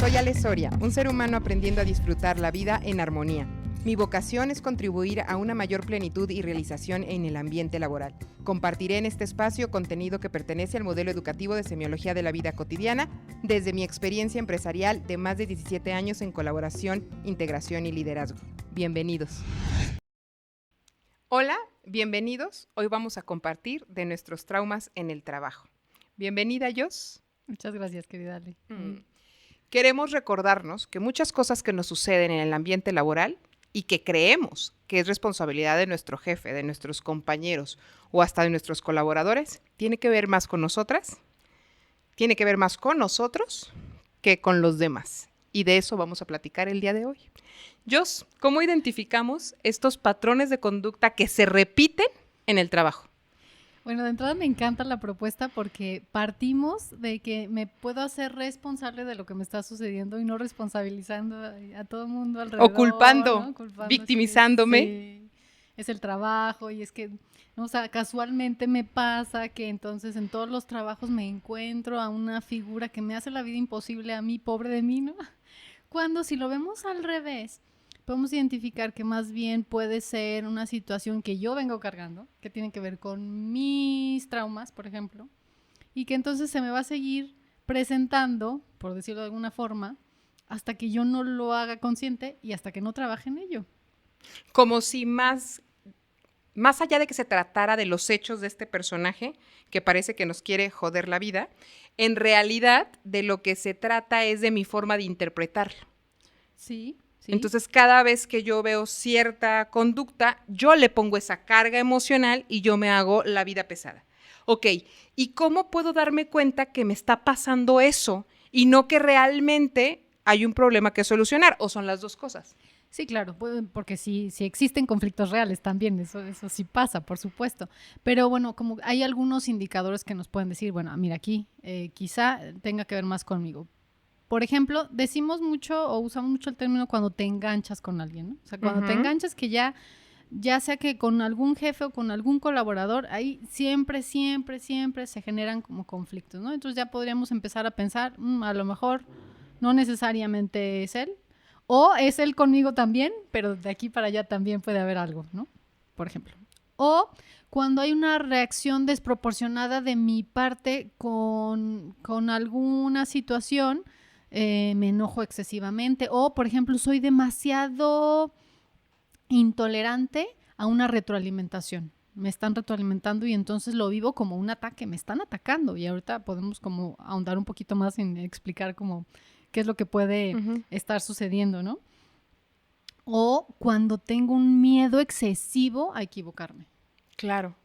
Soy Ale Soria, un ser humano aprendiendo a disfrutar la vida en armonía. Mi vocación es contribuir a una mayor plenitud y realización en el ambiente laboral. Compartiré en este espacio contenido que pertenece al modelo educativo de semiología de la vida cotidiana desde mi experiencia empresarial de más de 17 años en colaboración, integración y liderazgo. Bienvenidos. Hola, bienvenidos. Hoy vamos a compartir de nuestros traumas en el trabajo. Bienvenida, Jos. Muchas gracias, querida Ale. Queremos recordarnos que muchas cosas que nos suceden en el ambiente laboral y que creemos que es responsabilidad de nuestro jefe, de nuestros compañeros o hasta de nuestros colaboradores, tiene que ver más con nosotras, tiene que ver más con nosotros que con los demás. Y de eso vamos a platicar el día de hoy. Jos, ¿cómo identificamos estos patrones de conducta que se repiten en el trabajo? Bueno, de entrada me encanta la propuesta porque partimos de que me puedo hacer responsable de lo que me está sucediendo y no responsabilizando a todo el mundo alrededor. O culpando, ¿no? Victimizándome. Sí, es el trabajo y es que, ¿no? O sea, casualmente me pasa que entonces en todos los trabajos me encuentro a una figura que me hace la vida imposible a mí, pobre de mí, ¿no? Cuando si lo vemos al revés, podemos identificar que más bien puede ser una situación que yo vengo cargando, que tiene que ver con mis traumas, por ejemplo, y que entonces se me va a seguir presentando, por decirlo de alguna forma, hasta que yo no lo haga consciente y hasta que no trabaje en ello. Como si más allá de que se tratara de los hechos de este personaje, que parece que nos quiere joder la vida, en realidad de lo que se trata es de mi forma de interpretarlo. Sí. Sí. Entonces, cada vez que yo veo cierta conducta, yo le pongo esa carga emocional y yo me hago la vida pesada. Ok, ¿y cómo puedo darme cuenta que me está pasando eso y no que realmente hay un problema que solucionar? ¿O son las dos cosas? Sí, claro, porque sí existen conflictos reales también, eso sí pasa, por supuesto. Pero bueno, como hay algunos indicadores que nos pueden decir, bueno, mira aquí, quizá tenga que ver más conmigo. Por ejemplo, decimos mucho o usamos mucho el término cuando te enganchas con alguien, ¿no? O sea, cuando te enganchas que ya sea que con algún jefe o con algún colaborador, ahí siempre se generan como conflictos, ¿no? Entonces ya podríamos empezar a pensar, a lo mejor no necesariamente es él, o es él conmigo también, pero de aquí para allá también puede haber algo, ¿no? Por ejemplo. O cuando hay una reacción desproporcionada de mi parte con alguna situación, me enojo excesivamente o, por ejemplo, soy demasiado intolerante a una retroalimentación. Me están retroalimentando y entonces lo vivo como un ataque, me están atacando y ahorita podemos como ahondar un poquito más en explicar como qué es lo que puede estar sucediendo, ¿no? O cuando tengo un miedo excesivo a equivocarme. Claro.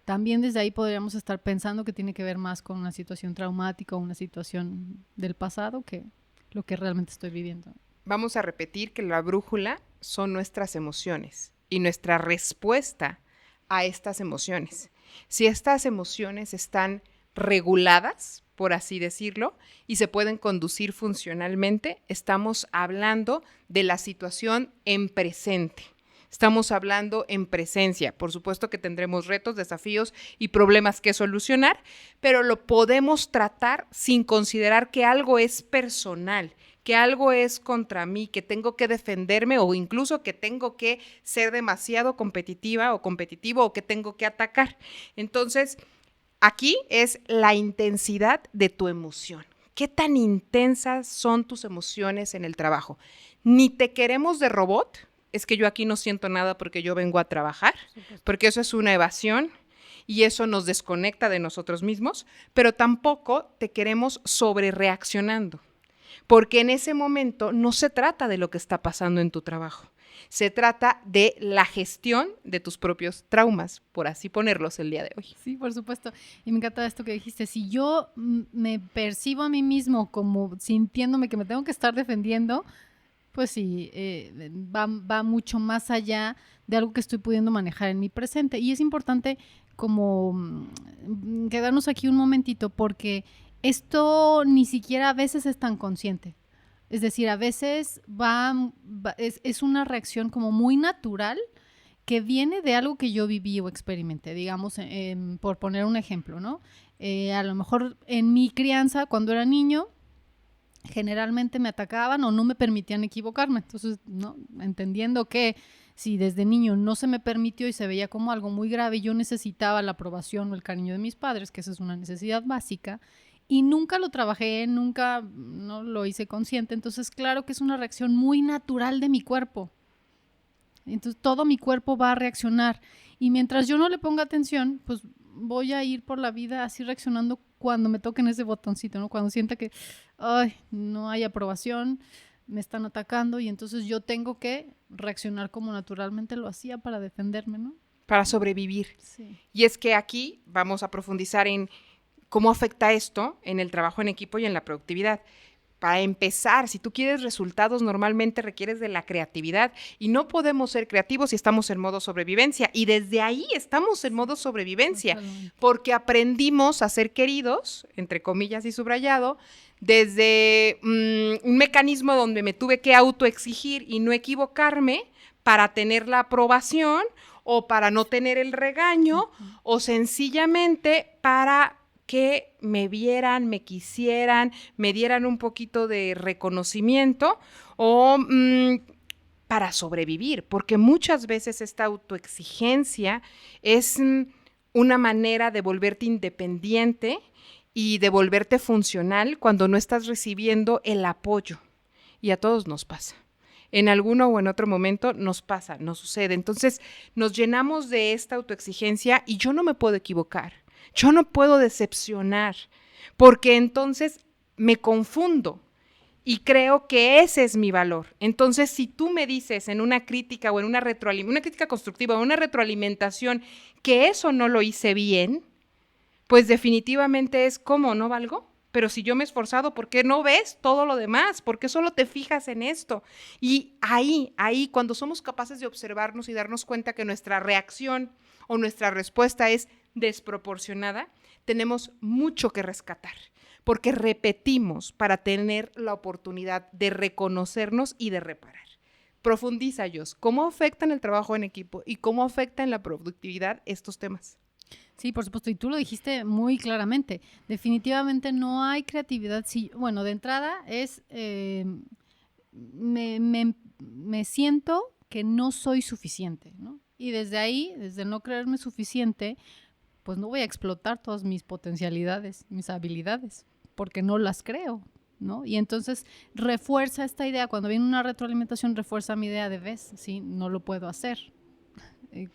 También desde ahí podríamos estar pensando que tiene que ver más con una situación traumática o una situación del pasado que lo que realmente estoy viviendo. Vamos a repetir que la brújula son nuestras emociones y nuestra respuesta a estas emociones. Si estas emociones están reguladas, por así decirlo, y se pueden conducir funcionalmente, estamos hablando de la situación en presente. Estamos hablando en presencia. Por supuesto que tendremos retos, desafíos y problemas que solucionar, pero lo podemos tratar sin considerar que algo es personal, que algo es contra mí, que tengo que defenderme o incluso que tengo que ser demasiado competitiva o competitivo o que tengo que atacar. Entonces, aquí es la intensidad de tu emoción. ¿Qué tan intensas son tus emociones en el trabajo? Ni te queremos de robot. Es que yo aquí no siento nada porque yo vengo a trabajar, porque eso es una evasión y eso nos desconecta de nosotros mismos, pero tampoco te queremos sobrereaccionando, porque en ese momento no se trata de lo que está pasando en tu trabajo, se trata de la gestión de tus propios traumas, por así ponerlos el día de hoy. Sí, por supuesto. Y me encanta esto que dijiste. Si yo me percibo a mí mismo como sintiéndome que me tengo que estar defendiendo, pues sí, va mucho más allá de algo que estoy pudiendo manejar en mi presente. Y es importante como quedarnos aquí un momentito porque esto ni siquiera a veces es tan consciente. Es decir, a veces es una reacción como muy natural que viene de algo que yo viví o experimenté, digamos, por poner un ejemplo, ¿no? A lo mejor en mi crianza, cuando era niño, generalmente me atacaban o no me permitían equivocarme. Entonces, ¿no? Entendiendo que si desde niño no se me permitió y se veía como algo muy grave, yo necesitaba la aprobación o el cariño de mis padres, que esa es una necesidad básica, y nunca lo trabajé, nunca no lo hice consciente. Entonces, claro que es una reacción muy natural de mi cuerpo. Entonces, todo mi cuerpo va a reaccionar. Y mientras yo no le ponga atención, pues voy a ir por la vida así reaccionando cuando me toquen ese botoncito, ¿no? Cuando sienta que, ay, no hay aprobación, me están atacando y entonces yo tengo que reaccionar como naturalmente lo hacía para defenderme, ¿no? Para sobrevivir. Sí. Y es que aquí vamos a profundizar en cómo afecta esto en el trabajo en equipo y en la productividad. Para empezar, si tú quieres resultados, normalmente requieres de la creatividad y no podemos ser creativos si estamos en modo sobrevivencia. Y desde ahí estamos en modo sobrevivencia, Totalmente. porque aprendimos a ser queridos, entre comillas y subrayado, desde un mecanismo donde me tuve que autoexigir y no equivocarme para tener la aprobación o para no tener el regaño o sencillamente para que me vieran, me quisieran, me dieran un poquito de reconocimiento o para sobrevivir, porque muchas veces esta autoexigencia es una manera de volverte independiente y de volverte funcional cuando no estás recibiendo el apoyo. Y a todos nos pasa. En alguno o en otro momento nos pasa, nos sucede. Entonces nos llenamos de esta autoexigencia y yo no me puedo equivocar. Yo no puedo decepcionar, porque entonces me confundo y creo que ese es mi valor. Entonces, si tú me dices en una crítica o en una crítica constructiva o una retroalimentación que eso no lo hice bien, pues definitivamente es como no valgo. Pero si yo me he esforzado, ¿por qué no ves todo lo demás? ¿Por qué solo te fijas en esto? Y ahí, cuando somos capaces de observarnos y darnos cuenta que nuestra reacción o nuestra respuesta es desproporcionada, tenemos mucho que rescatar, porque repetimos para tener la oportunidad de reconocernos y de reparar. Profundiza, Jos, ¿cómo afectan el trabajo en equipo y cómo afectan la productividad estos temas? Sí, por supuesto, y tú lo dijiste muy claramente. Definitivamente no hay creatividad. Sí, bueno, de entrada es, me siento que no soy suficiente, ¿no? Y desde ahí, desde no creerme suficiente, pues no voy a explotar todas mis potencialidades, mis habilidades, porque no las creo, ¿no? Y entonces refuerza esta idea, cuando viene una retroalimentación, refuerza mi idea de, ves, sí, no lo puedo hacer.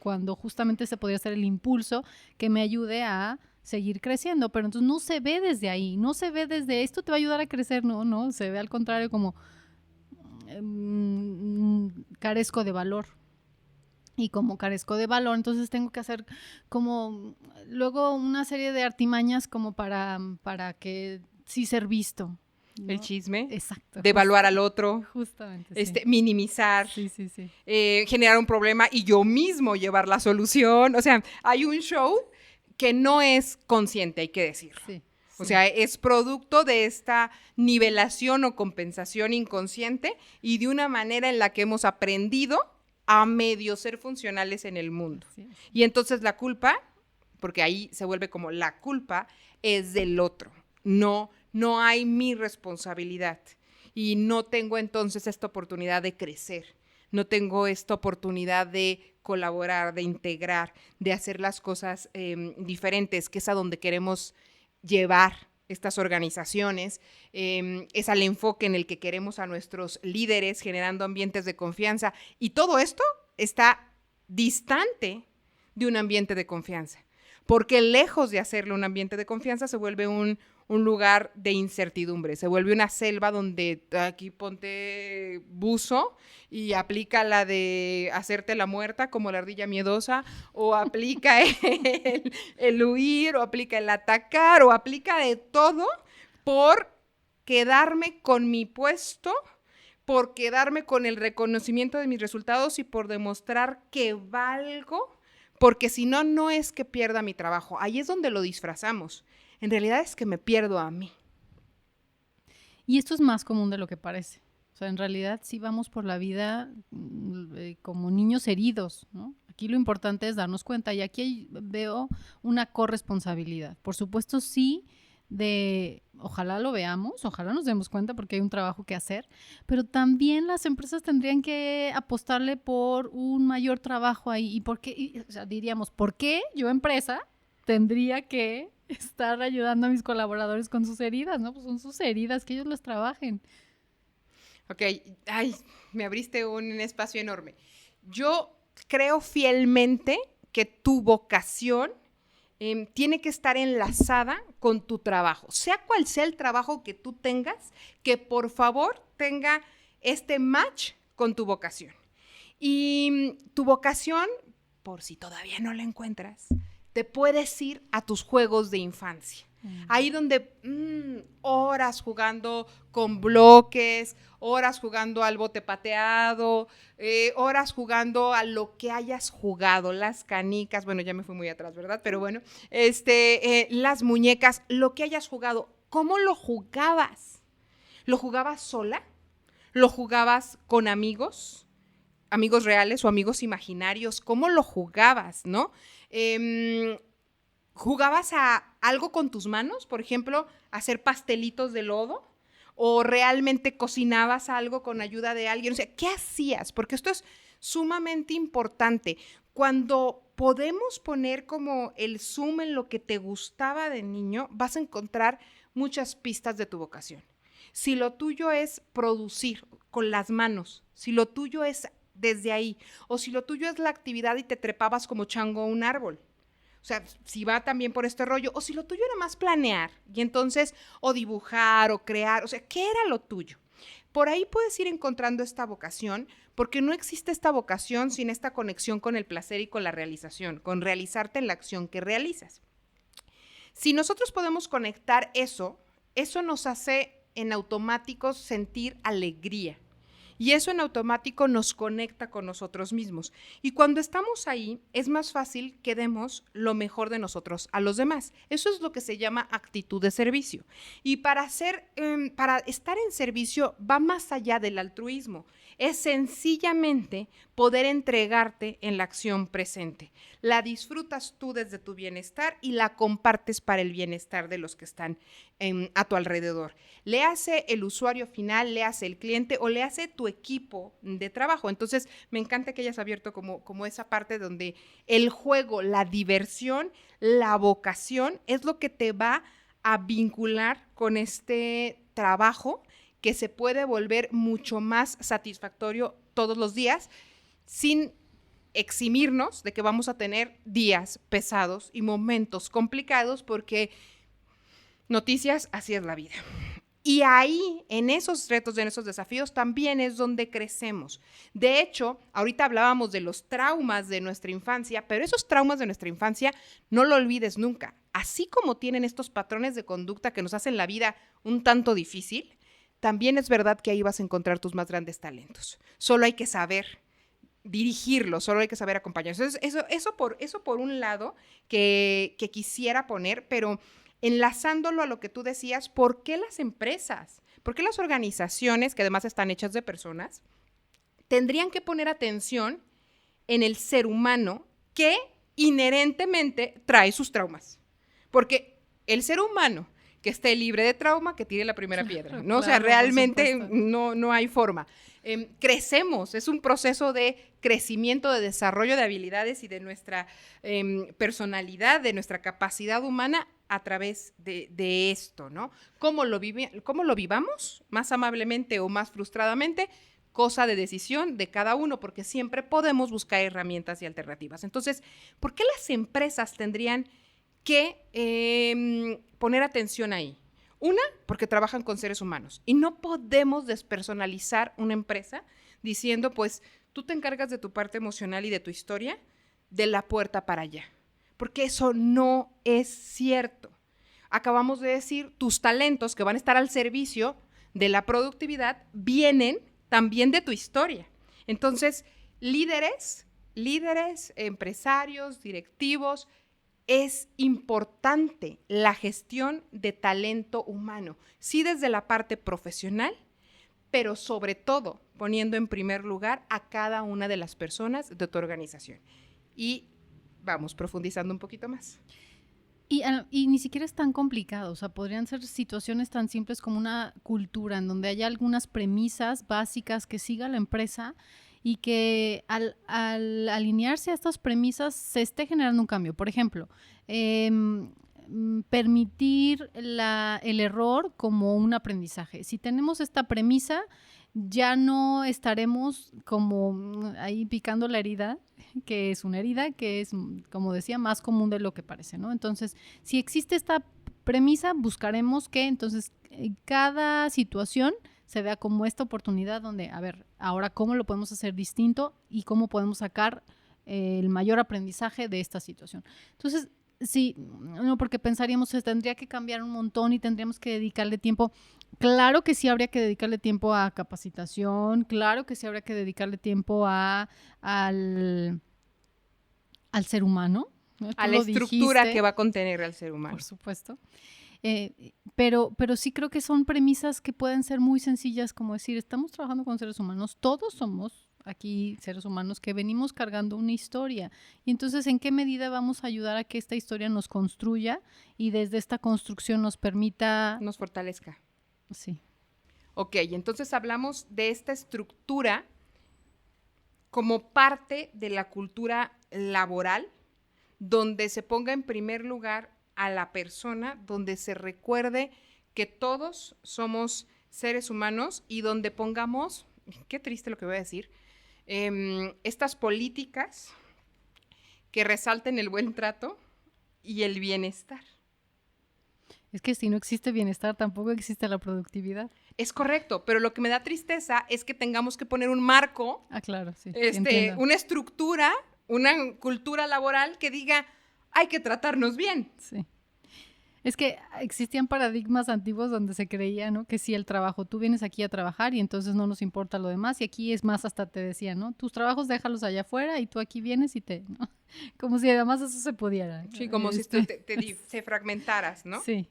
Cuando justamente ese podría ser el impulso que me ayude a seguir creciendo, pero entonces no se ve desde ahí, no se ve desde esto te va a ayudar a crecer, no, se ve al contrario como carezco de valor. Y como carezco de valor, entonces tengo que hacer como luego una serie de artimañas como para que sí ser visto, ¿no? El chisme. Exacto. Devaluar al otro. Justamente, sí. Minimizar. Sí. Generar un problema y yo mismo llevar la solución. O sea, hay un show que no es consciente, hay que decirlo. Sí. O sea, es producto de esta nivelación o compensación inconsciente y de una manera en la que hemos aprendido a medio ser funcionales en el mundo. Sí. Y entonces la culpa, porque ahí se vuelve como la culpa, es del otro. No hay mi responsabilidad. Y no tengo entonces esta oportunidad de crecer. No tengo esta oportunidad de colaborar, de integrar, de hacer las cosas diferentes, que es a donde queremos llevar estas organizaciones, es al enfoque en el que queremos a nuestros líderes, generando ambientes de confianza. Y todo esto está distante de un ambiente de confianza, porque lejos de hacerlo un ambiente de confianza se vuelve un lugar de incertidumbre, se vuelve una selva donde aquí ponte buzo y aplica la de hacerte la muerta como la ardilla miedosa, o aplica el huir, o aplica el atacar, o aplica de todo por quedarme con mi puesto, por quedarme con el reconocimiento de mis resultados y por demostrar que valgo, porque si no, no es que pierda mi trabajo. Ahí es donde lo disfrazamos. En realidad es que me pierdo a mí. Y esto es más común de lo que parece. O sea, en realidad sí vamos por la vida como niños heridos, ¿no? Aquí lo importante es darnos cuenta y aquí veo una corresponsabilidad. Por supuesto, sí ojalá lo veamos, ojalá nos demos cuenta porque hay un trabajo que hacer, pero también las empresas tendrían que apostarle por un mayor trabajo ahí. ¿Y por qué? O sea, diríamos, ¿por qué yo, empresa, tendría que estar ayudando a mis colaboradores con sus heridas? ¿No? Pues son sus heridas, que ellos las trabajen. Ok, ay, me abriste un espacio enorme. Yo creo fielmente que tu vocación tiene que estar enlazada con tu trabajo, sea cual sea el trabajo que tú tengas, que por favor tenga este match con tu vocación. Y tu vocación, por si todavía no la encuentras, te puedes ir a tus juegos de infancia. Ahí donde horas jugando con bloques, horas jugando al bote pateado, horas jugando a lo que hayas jugado, las canicas, bueno, ya me fui muy atrás, ¿verdad? Pero bueno, las muñecas, lo que hayas jugado, ¿cómo lo jugabas? ¿Lo jugabas sola? ¿Lo jugabas con amigos? ¿Amigos reales o amigos imaginarios? ¿Cómo lo jugabas, no? ¿Jugabas a algo con tus manos? Por ejemplo, hacer pastelitos de lodo. ¿O realmente cocinabas algo con ayuda de alguien? O sea, ¿qué hacías? Porque esto es sumamente importante. Cuando podemos poner como el zoom en lo que te gustaba de niño, vas a encontrar muchas pistas de tu vocación. Si lo tuyo es producir con las manos, si lo tuyo es desde ahí, o si lo tuyo es la actividad y te trepabas como chango a un árbol. O sea, si va también por este rollo, o si lo tuyo era más planear, y entonces, o dibujar, o crear, o sea, ¿qué era lo tuyo? Por ahí puedes ir encontrando esta vocación, porque no existe esta vocación sin esta conexión con el placer y con la realización, con realizarte en la acción que realizas. Si nosotros podemos conectar eso, eso nos hace en automático sentir alegría. Y eso en automático nos conecta con nosotros mismos. Y cuando estamos ahí, es más fácil que demos lo mejor de nosotros a los demás. Eso es lo que se llama actitud de servicio. Y para estar en servicio va más allá del altruismo. Es sencillamente poder entregarte en la acción presente. La disfrutas tú desde tu bienestar y la compartes para el bienestar de los que están a tu alrededor. Le hace el usuario final, le hace el cliente o le hace tu equipo de trabajo. Entonces, me encanta que hayas abierto como esa parte donde el juego, la diversión, la vocación es lo que te va a vincular con este trabajo que se puede volver mucho más satisfactorio todos los días, sin eximirnos de que vamos a tener días pesados y momentos complicados, porque noticias, así es la vida. Y ahí, en esos retos, en esos desafíos, también es donde crecemos. De hecho, ahorita hablábamos de los traumas de nuestra infancia, pero esos traumas de nuestra infancia no lo olvides nunca. Así como tienen estos patrones de conducta que nos hacen la vida un tanto difícil, también es verdad que ahí vas a encontrar tus más grandes talentos. Solo hay que saber dirigirlo, solo hay que saber acompañar. Entonces, eso por un lado que quisiera poner, pero enlazándolo a lo que tú decías, ¿por qué las empresas, por qué las organizaciones, que además están hechas de personas, tendrían que poner atención en el ser humano que inherentemente trae sus traumas? Porque el ser humano que esté libre de trauma, que tire la primera piedra, ¿no? Claro, o sea, realmente no hay forma. Crecemos, es un proceso de crecimiento, de desarrollo de habilidades y de nuestra personalidad, de nuestra capacidad humana a través de esto, ¿no? ¿Cómo lo vivamos? Más amablemente o más frustradamente, cosa de decisión de cada uno, porque siempre podemos buscar herramientas y alternativas. Entonces, ¿por qué las empresas tendrían que poner atención ahí? Una, porque trabajan con seres humanos y no podemos despersonalizar una empresa diciendo, pues, tú te encargas de tu parte emocional y de tu historia de la puerta para allá, porque eso no es cierto. Acabamos de decir, tus talentos que van a estar al servicio de la productividad vienen también de tu historia. Entonces, líderes, empresarios, directivos, es importante la gestión de talento humano, sí desde la parte profesional, pero sobre todo poniendo en primer lugar a cada una de las personas de tu organización. Y vamos profundizando un poquito más. Y ni siquiera es tan complicado, o sea, podrían ser situaciones tan simples como una cultura en donde haya algunas premisas básicas que siga la empresa y que al alinearse a estas premisas se esté generando un cambio. Por ejemplo, permitir el error como un aprendizaje. Si tenemos esta premisa, ya no estaremos como ahí picando la herida, que es una herida que es, como decía, más común de lo que parece, ¿no? Entonces, si existe esta premisa, buscaremos que entonces cada situación se vea como esta oportunidad donde, a ver, ahora cómo lo podemos hacer distinto y cómo podemos sacar el mayor aprendizaje de esta situación. Entonces, sí, no, porque pensaríamos que tendría que cambiar un montón y tendríamos que dedicarle tiempo. Claro que sí habría que dedicarle tiempo a capacitación, claro que sí habría que dedicarle tiempo al ser humano, ¿no? A Tú la lo estructura dijiste, que va a contener al ser humano. por supuesto. Pero sí creo que son premisas que pueden ser muy sencillas, como decir, estamos trabajando con seres humanos, todos somos aquí seres humanos que venimos cargando una historia. Y entonces, ¿en qué medida vamos a ayudar a que esta historia nos construya y desde esta construcción nos permita... Nos fortalezca. Sí. Ok, entonces hablamos de esta estructura como parte de la cultura laboral, donde se ponga en primer lugar a la persona, donde se recuerde que todos somos seres humanos y donde pongamos, qué triste lo que voy a decir, estas políticas que resalten el buen trato y el bienestar. Es que si no existe bienestar, tampoco existe la productividad. Es correcto, pero lo que me da tristeza es que tengamos que poner un marco, claro, sí. Una estructura, una cultura laboral que diga, hay que tratarnos bien. Sí. Es que existían paradigmas antiguos donde se creía, ¿no? Que sí, el trabajo, tú vienes aquí a trabajar y entonces no nos importa lo demás. Y aquí es más, hasta te decían, ¿no? Tus trabajos déjalos allá afuera y tú aquí vienes y ¿no? Como si además eso se pudiera. Sí, como si se fragmentaras, ¿no? Sí.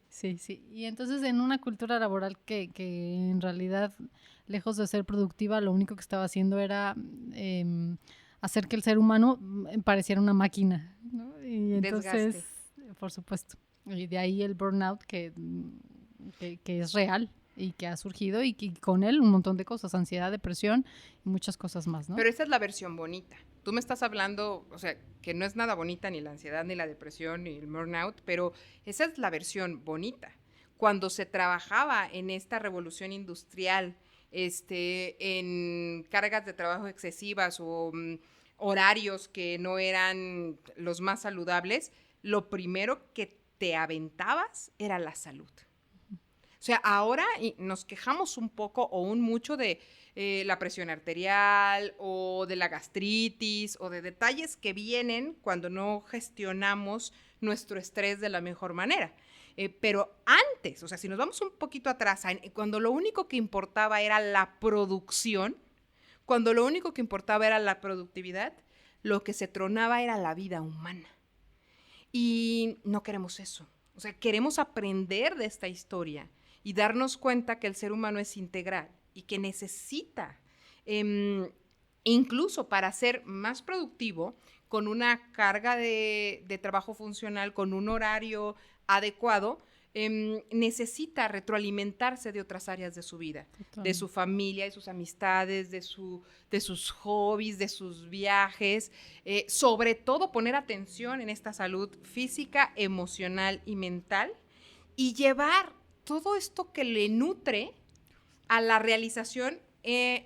Y entonces en una cultura laboral que en realidad, lejos de ser productiva, lo único que estaba haciendo era hacer que el ser humano pareciera una máquina, ¿no? Y entonces, desgaste. Por supuesto. Y de ahí el burnout que es real y que ha surgido y que con él un montón de cosas, ansiedad, depresión y muchas cosas más, ¿no? Pero esa es la versión bonita. Tú me estás hablando, o sea, que no es nada bonita ni la ansiedad, ni la depresión, ni el burnout, pero esa es la versión bonita. Cuando se trabajaba en esta revolución industrial, en cargas de trabajo excesivas o horarios que no eran los más saludables, lo primero que te aventabas era la salud. O sea, ahora nos quejamos un poco o un mucho de la presión arterial o de la gastritis o de detalles que vienen cuando no gestionamos nuestro estrés de la mejor manera. Pero antes, o sea, si nos vamos un poquito atrás, cuando lo único que importaba era la producción, cuando lo único que importaba era la productividad, lo que se tronaba era la vida humana. Y no queremos eso. O sea, queremos aprender de esta historia y darnos cuenta que el ser humano es integral y que necesita, incluso para ser más productivo, con una carga de trabajo funcional, con un horario adecuado, necesita retroalimentarse de otras áreas de su vida, de su familia, de sus amistades, de sus hobbies, de sus viajes, sobre todo poner atención en esta salud física, emocional y mental y llevar todo esto que le nutre a la realización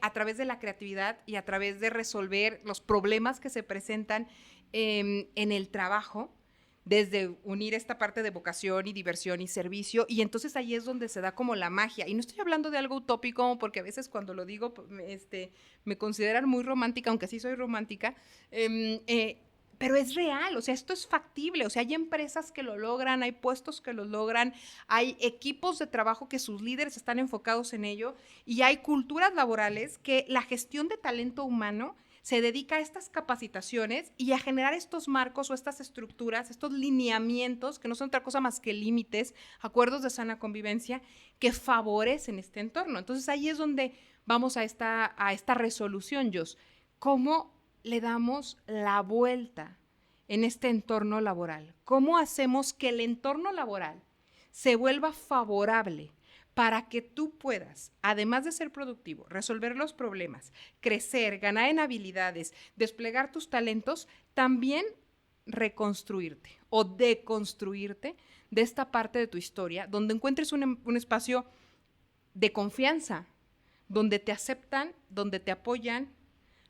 a través de la creatividad y a través de resolver los problemas que se presentan en el trabajo, desde unir esta parte de vocación y diversión y servicio, y entonces ahí es donde se da como la magia. Y no estoy hablando de algo utópico, porque a veces cuando lo digo me consideran muy romántica, aunque sí soy romántica, pero es real, o sea, esto es factible, o sea, hay empresas que lo logran, hay puestos que lo logran, hay equipos de trabajo que sus líderes están enfocados en ello, y hay culturas laborales que la gestión de talento humano se dedica a estas capacitaciones y a generar estos marcos o estas estructuras, estos lineamientos, que no son otra cosa más que límites, acuerdos de sana convivencia, que favorecen este entorno. Entonces ahí es donde vamos a esta resolución, Jos. ¿Cómo le damos la vuelta en este entorno laboral? ¿Cómo hacemos que el entorno laboral se vuelva favorable para que tú puedas, además de ser productivo, resolver los problemas, crecer, ganar en habilidades, desplegar tus talentos, también reconstruirte o deconstruirte de esta parte de tu historia, donde encuentres un espacio de confianza, donde te aceptan, donde te apoyan,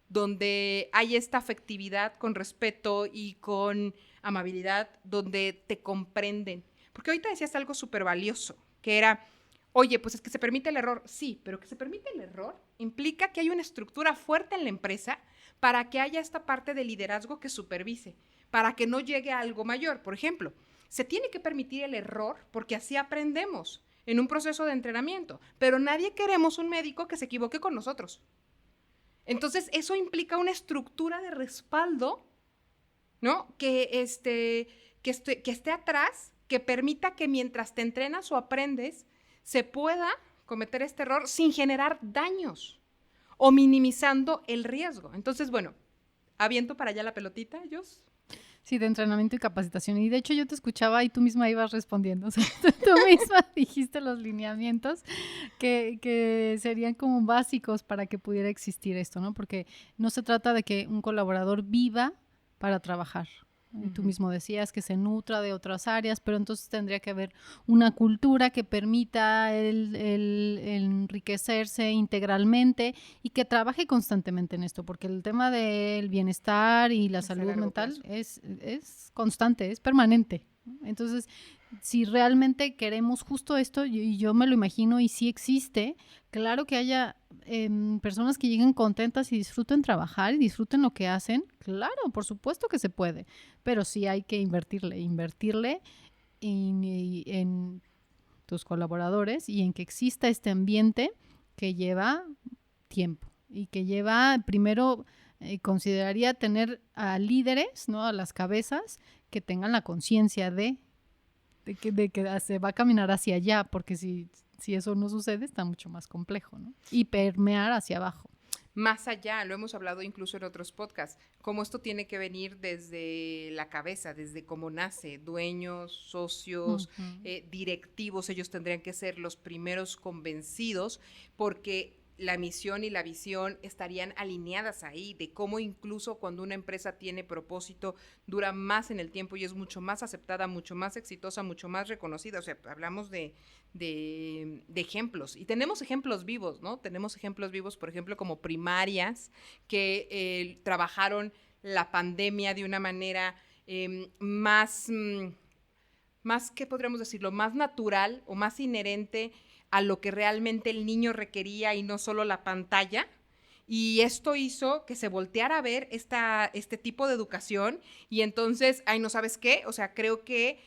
donde hay esta afectividad con respeto y con amabilidad, donde te comprenden? Porque ahorita decías algo súper valioso, que era, oye, pues es que se permite el error. Sí, pero que se permite el error implica que hay una estructura fuerte en la empresa para que haya esta parte de liderazgo que supervise, para que no llegue a algo mayor. Por ejemplo, se tiene que permitir el error porque así aprendemos en un proceso de entrenamiento, pero nadie queremos un médico que se equivoque con nosotros. Entonces, eso implica una estructura de respaldo, ¿no? Que esté atrás, que permita que mientras te entrenas o aprendes, se pueda cometer este error sin generar daños o minimizando el riesgo. Entonces, bueno, aviento para allá la pelotita, Jos. Sí, de entrenamiento y capacitación. Y de hecho yo te escuchaba y tú misma ibas respondiendo. O sea, tú misma dijiste los lineamientos que serían como básicos para que pudiera existir esto, ¿no? Porque no se trata de que un colaborador viva para trabajar. Y tú mismo decías que se nutra de otras áreas, pero entonces tendría que haber una cultura que permita el enriquecerse integralmente y que trabaje constantemente en esto, porque el tema del bienestar y la salud mental es constante, es permanente. Entonces, si realmente queremos justo esto, y yo me lo imagino y sí existe, claro que haya personas que lleguen contentas y disfruten trabajar y disfruten lo que hacen, claro, por supuesto que se puede, pero sí hay que invertirle en tus colaboradores y en que exista este ambiente que lleva tiempo y que lleva, primero, consideraría tener a líderes, ¿no? A las cabezas que tengan la conciencia de que se va a caminar hacia allá, porque si eso no sucede, está mucho más complejo, ¿no? Y permear hacia abajo. Más allá, lo hemos hablado incluso en otros podcasts, cómo esto tiene que venir desde la cabeza, desde cómo nace, dueños, socios, directivos, ellos tendrían que ser los primeros convencidos, porque la misión y la visión estarían alineadas ahí, de cómo incluso cuando una empresa tiene propósito, dura más en el tiempo y es mucho más aceptada, mucho más exitosa, mucho más reconocida. O sea, hablamos de ejemplos, y tenemos ejemplos vivos, ¿no? Tenemos ejemplos vivos, por ejemplo, como primarias que trabajaron la pandemia de una manera más, ¿qué podríamos decirlo? Más natural o más inherente a lo que realmente el niño requería y no solo la pantalla. Y esto hizo que se volteara a ver este tipo de educación y entonces, ay, ¿no sabes qué? O sea, creo que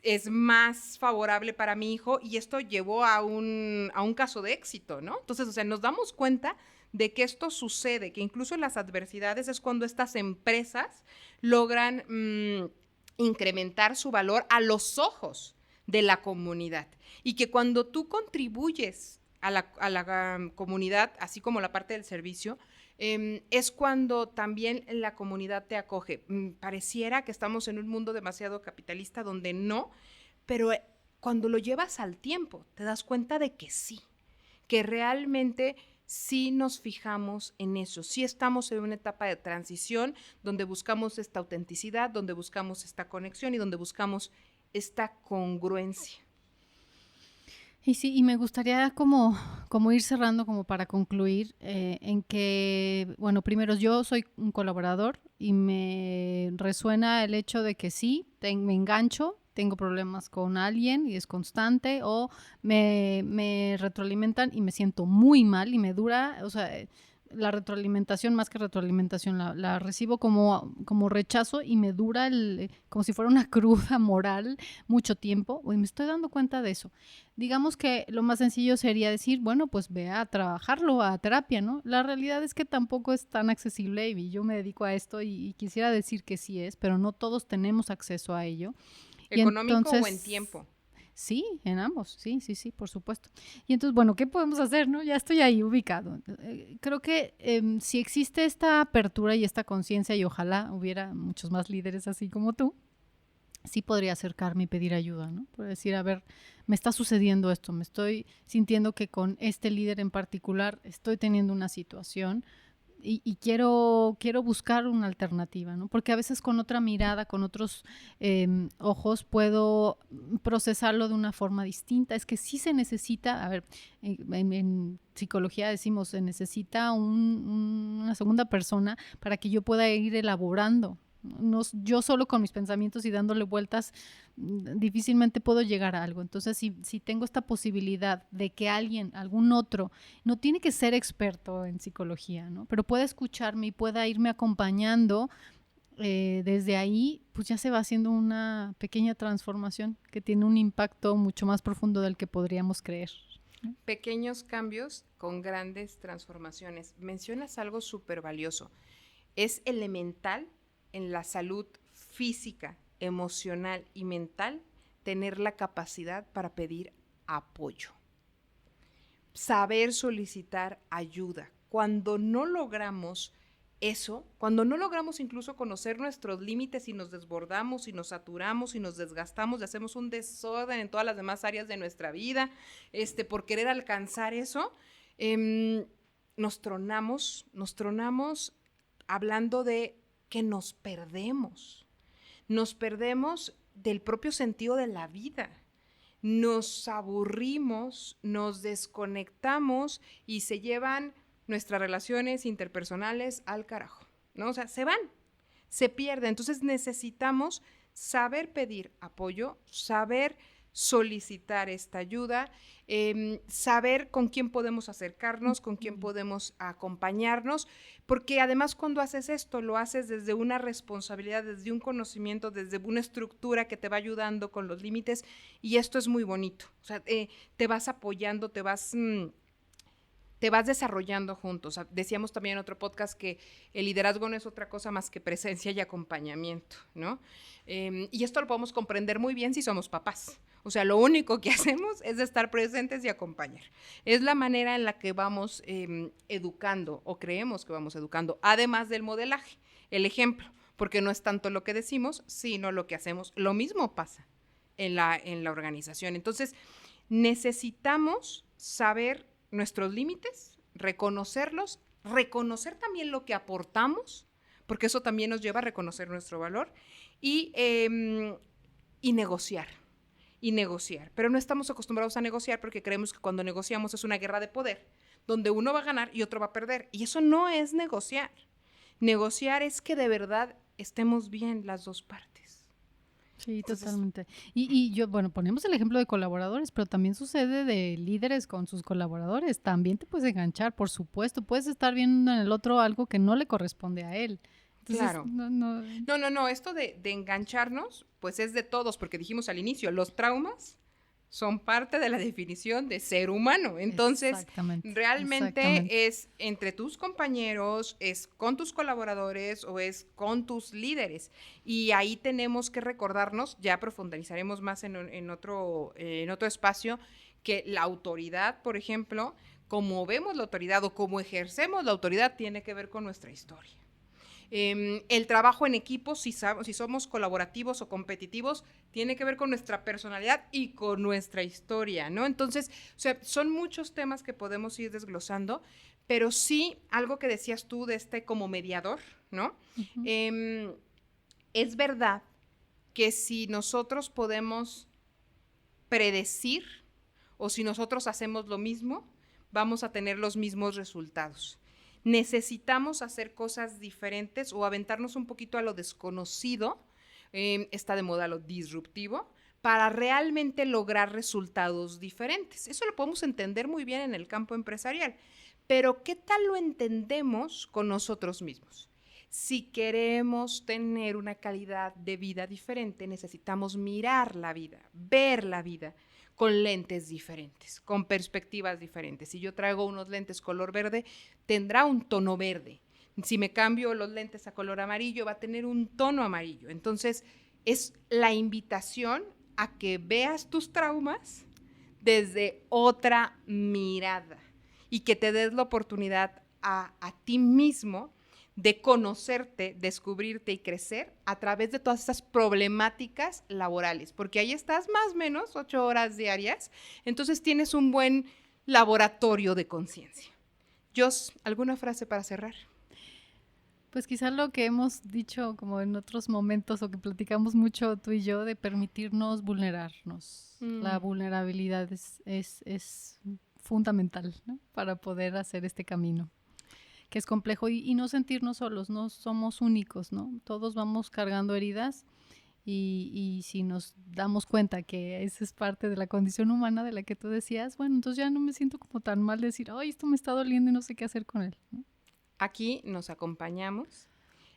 es más favorable para mi hijo y esto llevó a un caso de éxito, ¿no? Entonces, o sea, nos damos cuenta de que esto sucede, que incluso en las adversidades es cuando estas empresas logran incrementar su valor a los ojos de la comunidad. Y que cuando tú contribuyes a la comunidad, así como la parte del servicio, es cuando también la comunidad te acoge. Pareciera que estamos en un mundo demasiado capitalista donde no, pero cuando lo llevas al tiempo, te das cuenta de que sí, que realmente sí nos fijamos en eso, sí estamos en una etapa de transición donde buscamos esta autenticidad, donde buscamos esta conexión y donde buscamos esta congruencia. Y sí, y me gustaría como ir cerrando, como para concluir, en que, bueno, primero yo soy un colaborador y me resuena el hecho de que sí, me engancho, tengo problemas con alguien y es constante, o me retroalimentan y me siento muy mal y me dura, o sea, la retroalimentación, más que retroalimentación, la recibo como rechazo y me dura como si fuera una cruda moral mucho tiempo, y me estoy dando cuenta de eso. Digamos que lo más sencillo sería decir, bueno, pues ve a trabajarlo, a terapia, ¿no? La realidad es que tampoco es tan accesible y yo me dedico a esto y quisiera decir que sí es, pero no todos tenemos acceso a ello. Económico o en tiempo. Sí, en ambos, sí, sí, sí, por supuesto. Y entonces, bueno, ¿qué podemos hacer, no? Ya estoy ahí ubicado. Creo que si existe esta apertura y esta conciencia, y ojalá hubiera muchos más líderes así como tú, sí podría acercarme y pedir ayuda, ¿no? Por decir, a ver, me está sucediendo esto, me estoy sintiendo que con este líder en particular estoy teniendo una situación y quiero buscar una alternativa, ¿no? Porque a veces con otra mirada, con otros ojos, puedo procesarlo de una forma distinta. Es que sí se necesita, a ver, en psicología decimos, se necesita una segunda persona para que yo pueda ir elaborando. No, yo solo con mis pensamientos y dándole vueltas difícilmente puedo llegar a algo. Entonces, si tengo esta posibilidad de que alguien, algún otro, no tiene que ser experto en psicología, ¿no? Pero pueda escucharme y pueda irme acompañando, desde ahí, pues ya se va haciendo una pequeña transformación que tiene un impacto mucho más profundo del que podríamos creer. Pequeños cambios con grandes transformaciones. Mencionas algo súper valioso. Es elemental en la salud física, emocional y mental tener la capacidad para pedir apoyo. Saber solicitar ayuda. Cuando no logramos eso, cuando no logramos incluso conocer nuestros límites y nos desbordamos y nos saturamos y nos desgastamos y hacemos un desorden en todas las demás áreas de nuestra vida, por querer alcanzar eso, nos tronamos hablando de que nos perdemos del propio sentido de la vida. Nos aburrimos, nos desconectamos y se llevan nuestras relaciones interpersonales al carajo, ¿no? O sea, se pierden. Entonces necesitamos saber pedir apoyo, saber solicitar esta ayuda, saber con quién podemos acercarnos, con quién podemos acompañarnos, porque además cuando haces esto, lo haces desde una responsabilidad, desde un conocimiento, desde una estructura que te va ayudando con los límites, y esto es muy bonito. O sea, te vas apoyando, te vas desarrollando juntos. Decíamos también en otro podcast que el liderazgo no es otra cosa más que presencia y acompañamiento, ¿no? Y esto lo podemos comprender muy bien si somos papás. O sea, lo único que hacemos es estar presentes y acompañar. Es la manera en la que vamos educando o creemos que vamos educando, además del modelaje, el ejemplo, porque no es tanto lo que decimos, sino lo que hacemos. Lo mismo pasa en la organización. Entonces, necesitamos saber nuestros límites, reconocerlos, reconocer también lo que aportamos, porque eso también nos lleva a reconocer nuestro valor y negociar. Pero no estamos acostumbrados a negociar porque creemos que cuando negociamos es una guerra de poder, donde uno va a ganar y otro va a perder. Y eso no es negociar. Negociar es que de verdad estemos bien las dos partes. Sí, entonces, totalmente. Y yo, bueno, ponemos el ejemplo de colaboradores, pero también sucede de líderes con sus colaboradores. También te puedes enganchar, por supuesto. Puedes estar viendo en el otro algo que no le corresponde a él. Entonces, claro. No. Esto de engancharnos, pues es de todos, porque dijimos al inicio, los traumas son parte de la definición de ser humano. Entonces, realmente es entre tus compañeros, es con tus colaboradores o es con tus líderes. Y ahí tenemos que recordarnos, ya profundizaremos más en otro espacio, que la autoridad, por ejemplo, como vemos la autoridad o como ejercemos la autoridad, tiene que ver con nuestra historia. El trabajo en equipo, si somos colaborativos o competitivos, tiene que ver con nuestra personalidad y con nuestra historia, ¿no? Entonces, o sea, son muchos temas que podemos ir desglosando, pero sí, algo que decías tú de como mediador, ¿no? Uh-huh. Es verdad que si nosotros podemos predecir o si nosotros hacemos lo mismo, vamos a tener los mismos resultados. Necesitamos hacer cosas diferentes o aventarnos un poquito a lo desconocido, está de moda lo disruptivo, para realmente lograr resultados diferentes. Eso lo podemos entender muy bien en el campo empresarial, pero ¿qué tal lo entendemos con nosotros mismos? Si queremos tener una calidad de vida diferente, necesitamos mirar la vida, ver la vida con lentes diferentes, con perspectivas diferentes. Si yo traigo unos lentes color verde, tendrá un tono verde. Si me cambio los lentes a color amarillo, va a tener un tono amarillo. Entonces, es la invitación a que veas tus traumas desde otra mirada y que te des la oportunidad a ti mismo de conocerte, descubrirte y crecer a través de todas esas problemáticas laborales, porque ahí estás más o menos 8 horas diarias, entonces tienes un buen laboratorio de conciencia. Jos, ¿alguna frase para cerrar? Pues quizá lo que hemos dicho como en otros momentos o que platicamos mucho tú y yo de permitirnos vulnerarnos. La vulnerabilidad es fundamental, ¿no? Para poder hacer este camino, que es complejo y no sentirnos solos, no somos únicos, ¿no? Todos vamos cargando heridas y si nos damos cuenta que esa es parte de la condición humana de la que tú decías, bueno, entonces ya no me siento como tan mal decir, ay, esto me está doliendo y no sé qué hacer con él, ¿no? Aquí nos acompañamos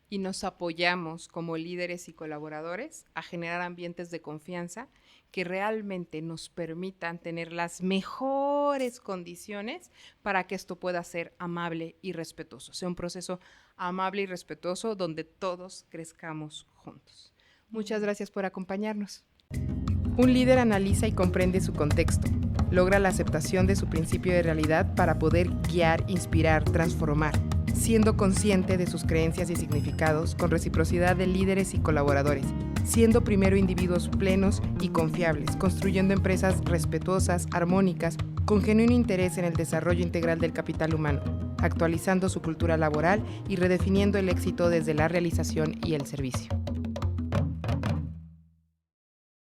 y nos apoyamos como líderes y colaboradores a generar ambientes de confianza que realmente nos permitan tener las mejores condiciones para que esto pueda ser amable y respetuoso, sea un proceso amable y respetuoso donde todos crezcamos juntos. Muchas gracias por acompañarnos. Un líder analiza y comprende su contexto, logra la aceptación de su principio de realidad para poder guiar, inspirar, transformar, siendo consciente de sus creencias y significados con reciprocidad de líderes y colaboradores, siendo primero individuos plenos y confiables, construyendo empresas respetuosas, armónicas, con genuino interés en el desarrollo integral del capital humano, actualizando su cultura laboral y redefiniendo el éxito desde la realización y el servicio.